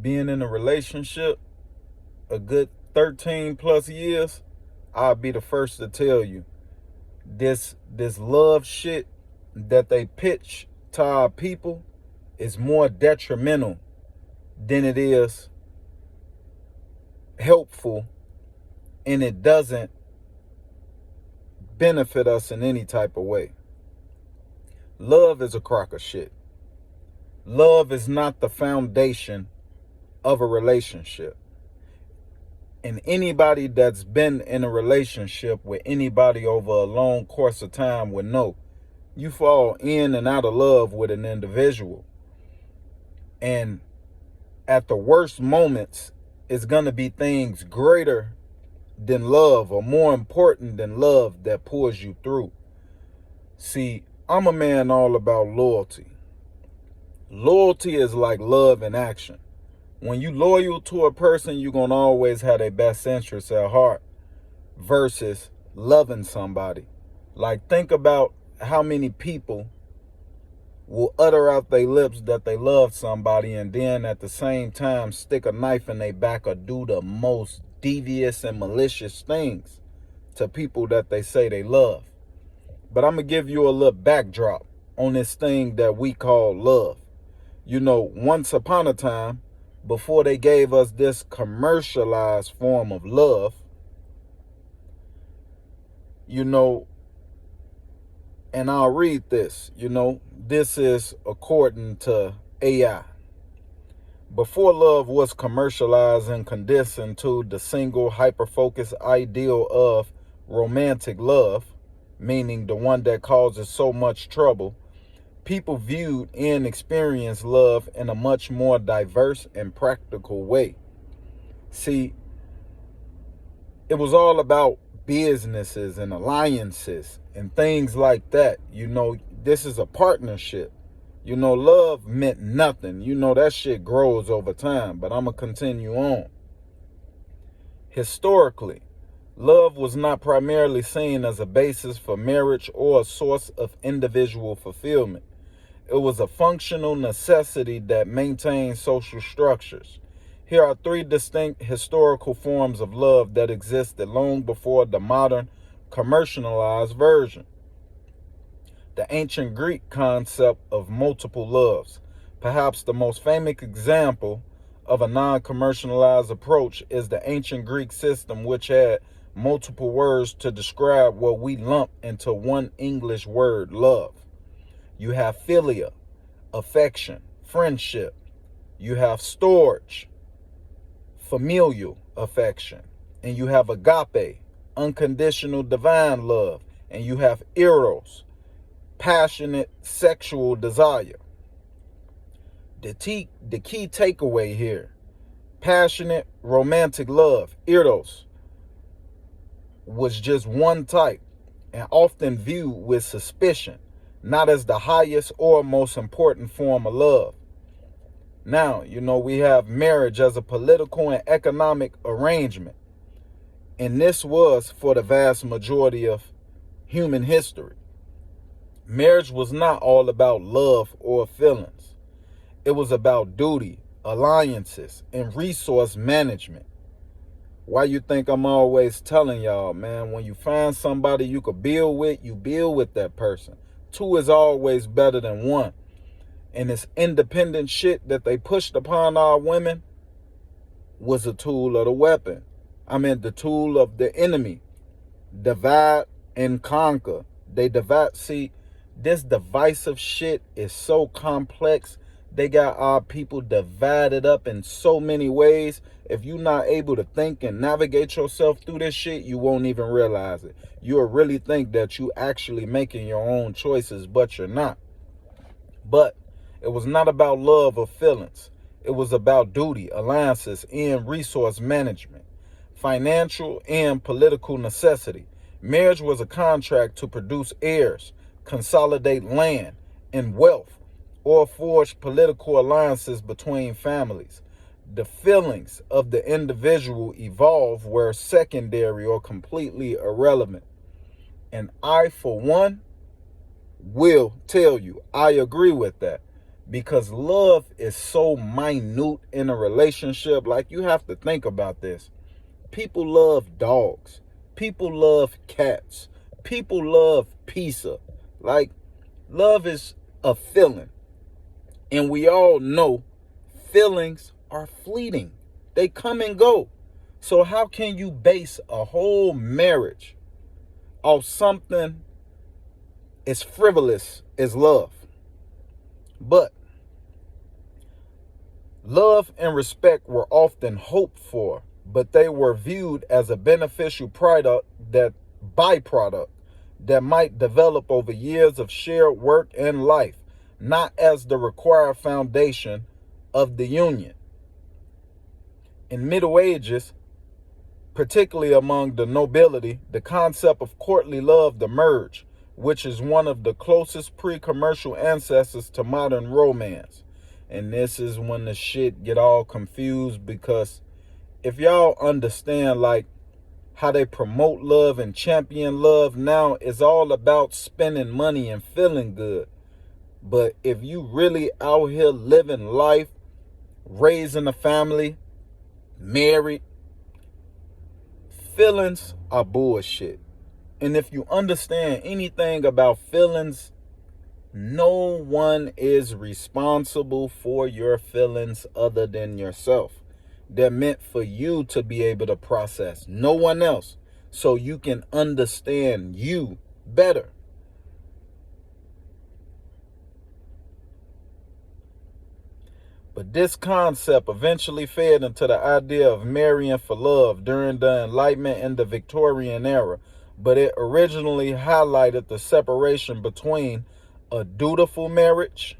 being in a relationship a good 13 plus years, I'll be the first to tell you this love shit that they pitch to our people is more detrimental than it is helpful, and it doesn't benefit us in any type of way. Love is a crock of shit. Love is not the foundation of a relationship. And anybody that's been in a relationship with anybody over a long course of time would know you fall in and out of love with an individual. And at the worst moments, it's going to be things greater than love or more important than love that pulls you through. See, I'm a man all about loyalty. Loyalty is like love in action. When you loyal to a person, you're going to always have their best interests at heart versus loving somebody. Like, think about how many people will utter out their lips that they love somebody and then at the same time stick a knife in their back or do the most devious and malicious things to people that they say they love. But I'm going to give you a little backdrop on this thing that we call love. You know, once upon a time, before they gave us this commercialized form of love, you know, and I'll read this, this is according to AI. Before love was commercialized and condensed into the single hyper-focused ideal of romantic love, meaning the one that causes so much trouble, people viewed and experienced love in a much more diverse and practical way. See, it was all about businesses and alliances and things like that. This is a partnership. Love meant nothing. That shit grows over time, but I'm going to continue on. Historically, love was not primarily seen as a basis for marriage or a source of individual fulfillment. It was a functional necessity that maintained social structures. Here are three distinct historical forms of love that existed long before the modern commercialized version. The ancient Greek concept of multiple loves. Perhaps the most famous example of a non-commercialized approach is the ancient Greek system, which had multiple words to describe what we lump into one English word, love. You have philia, affection, friendship. You have storge, familial affection. And you have agape, unconditional divine love. And you have eros, passionate sexual desire. The key takeaway here, passionate romantic love, eros, was just one type and often viewed with suspicion, not as the highest or most important form of love. Now, we have marriage as a political and economic arrangement. And this was for the vast majority of human history. Marriage was not all about love or feelings. It was about duty, alliances, and resource management. Why you think I'm always telling y'all, man, when you find somebody you could build with, you build with that person. Two is always better than one. And this independent shit that they pushed upon our women was a tool of the weapon. The tool of the enemy. Divide and conquer. They divide. See, this divisive shit is so complex. They got our people divided up in so many ways. If you're not able to think and navigate yourself through this shit, you won't even realize it. You'll really think that you actually making your own choices, but you're not. But it was not about love or feelings. It was about duty, alliances, and resource management, financial and political necessity. Marriage was a contract to produce heirs, consolidate land and wealth, or forge political alliances between families. The feelings of the individual evolve were secondary or completely irrelevant. And I, for one, will tell you, I agree with that. because love is so minute in a relationship. Like, you have to think about this. People love dogs. People love cats. People love pizza. Like, love is a feeling. And we all know feelings are fleeting. They come and go. So how can you base a whole marriage off something as frivolous as love? But love and respect were often hoped for, but they were viewed as a beneficial byproduct that might develop over years of shared work and life, not as the required foundation of the union. In Middle Ages, particularly among the nobility, the concept of courtly love emerged, which is one of the closest pre-commercial ancestors to modern romance. And this is when the shit get all confused, because if y'all understand like how they promote love and champion love now, is all about spending money and feeling good. But if you really out here living life, raising a family, married, feelings are bullshit. And if you understand anything about feelings, no one is responsible for your feelings other than yourself. They're meant for you to be able to process, no one else, so you can understand you better. But this concept eventually fed into the idea of marrying for love during the Enlightenment and the Victorian era. But it originally highlighted the separation between a dutiful marriage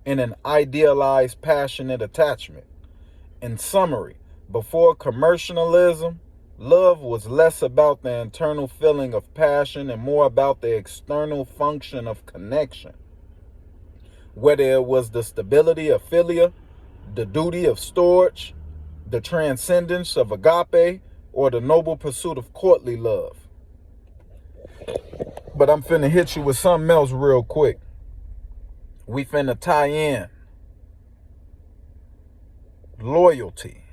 and an idealized passionate attachment. In summary, before commercialism, love was less about the internal feeling of passion and more about the external function of connection. Whether it was the stability of philia, the duty of storge, the transcendence of agape, or the noble pursuit of courtly love. But I'm finna hit you with something else real quick. We finna tie in loyalty.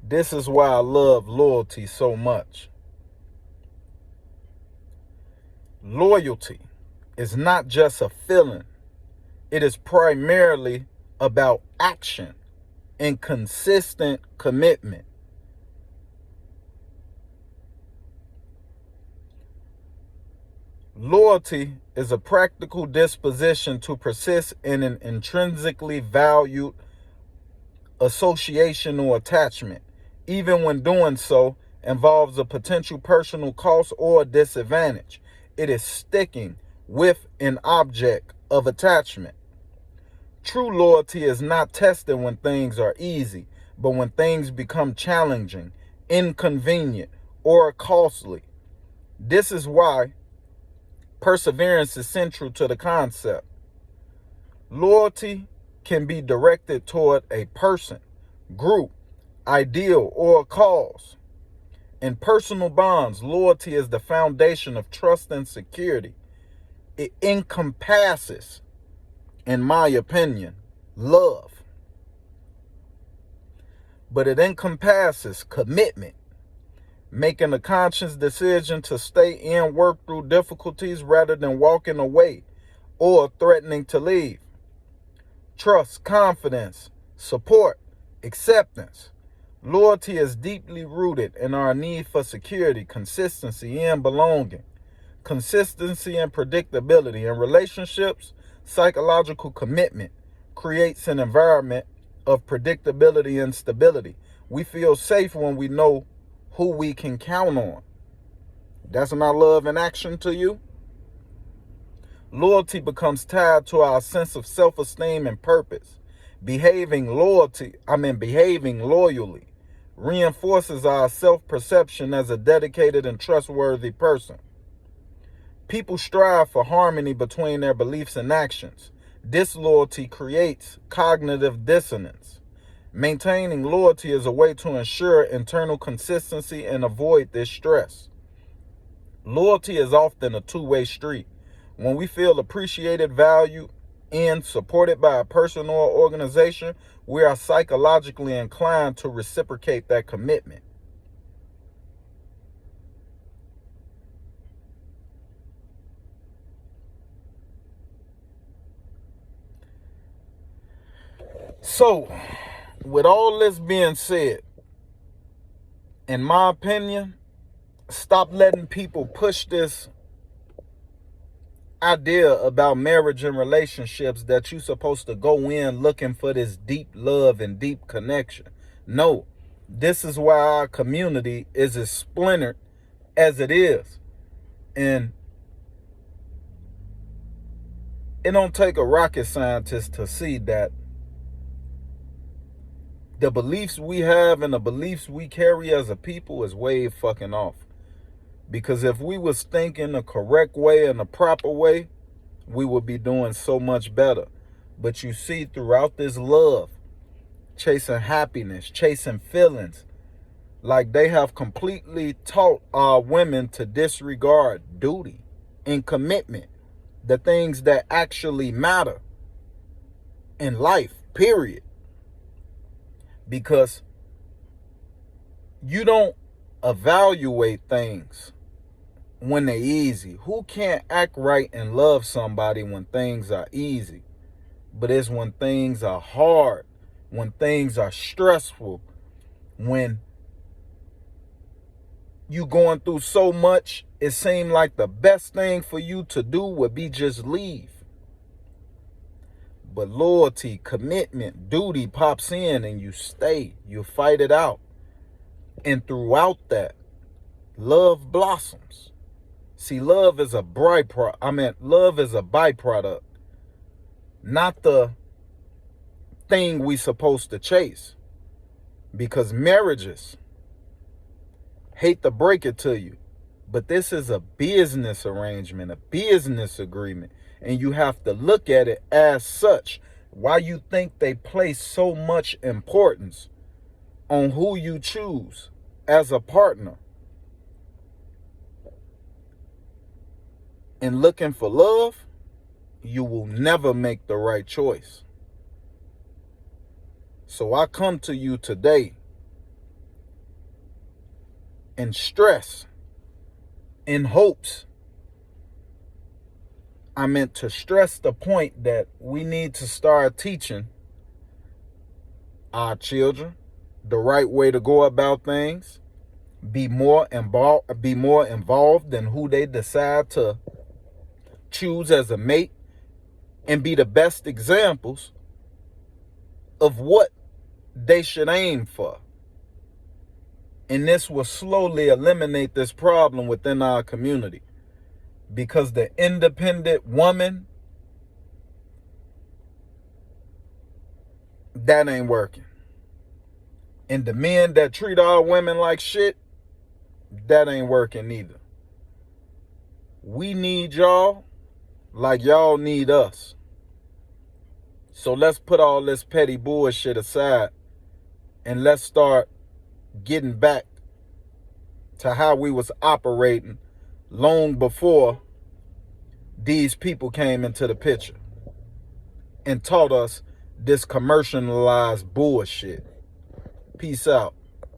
This is why I love loyalty so much. Loyalty is not just a feeling. It is primarily about action and consistent commitment. Loyalty is a practical disposition to persist in an intrinsically valued association or attachment, even when doing so involves a potential personal cost or disadvantage. It is sticking with an object of attachment. True loyalty is not tested when things are easy, but when things become challenging, inconvenient, or costly. This is why perseverance is central to the concept. Loyalty can be directed toward a person, group, ideal, or a cause. In personal bonds, loyalty is the foundation of trust and security. It encompasses, in my opinion, love. But it encompasses commitment, making a conscious decision to stay and work through difficulties rather than walking away or threatening to leave. Trust, confidence, support, acceptance. Loyalty is deeply rooted in our need for security, consistency, and belonging. Consistency and predictability in relationships, psychological commitment creates an environment of predictability and stability. We feel safe when we know who we can count on. That's not love in action to you? Loyalty becomes tied to our sense of self-esteem and purpose. Behaving loyally reinforces our self-perception as a dedicated and trustworthy person. People strive for harmony between their beliefs and actions. Disloyalty creates cognitive dissonance. Maintaining loyalty is a way to ensure internal consistency and avoid this stress. Loyalty is often a two-way street. When we feel appreciated, valued, and supported by a person or organization, we are psychologically inclined to reciprocate that commitment. So, with all this being said, in my opinion, stop letting people push this idea about marriage and relationships that you're supposed to go in looking for this deep love and deep connection. No, this is why our community is as splintered as it is. And it don't take a rocket scientist to see that the beliefs we have and the beliefs we carry as a people is way fucking off. Because if we was thinking the correct way and the proper way, we would be doing so much better. But you see, throughout this love, chasing happiness, chasing feelings, like they have completely taught our women to disregard duty and commitment, the things that actually matter in life, period. Because you don't evaluate things when they're easy. Who can't act right and love somebody when things are easy? But it's when things are hard, when things are stressful, when you going through so much, it seemed like the best thing for you to do would be just leave. But loyalty, commitment, duty pops in and you stay. You fight it out. And throughout that, love blossoms. See, love is a love is a byproduct, not the thing we supposed to chase. Because marriages, hate to break it to you, but this is a business arrangement, a business agreement. And you have to look at it as such. Why you think they place so much importance on who you choose as a partner? And looking for love, you will never make the right choice. So I come to you today in stress, in hopes. I meant to stress the point that we need to start teaching our children the right way to go about things, be more involved in who they decide to choose as a mate, and be the best examples of what they should aim for. And this will slowly eliminate this problem within our community. Because the independent woman, that ain't working. And the men that treat our women like shit, that ain't working either. We need y'all like y'all need us. So let's put all this petty bullshit aside and let's start getting back to how we was operating long before these people came into the picture and taught us this commercialized bullshit. Peace out.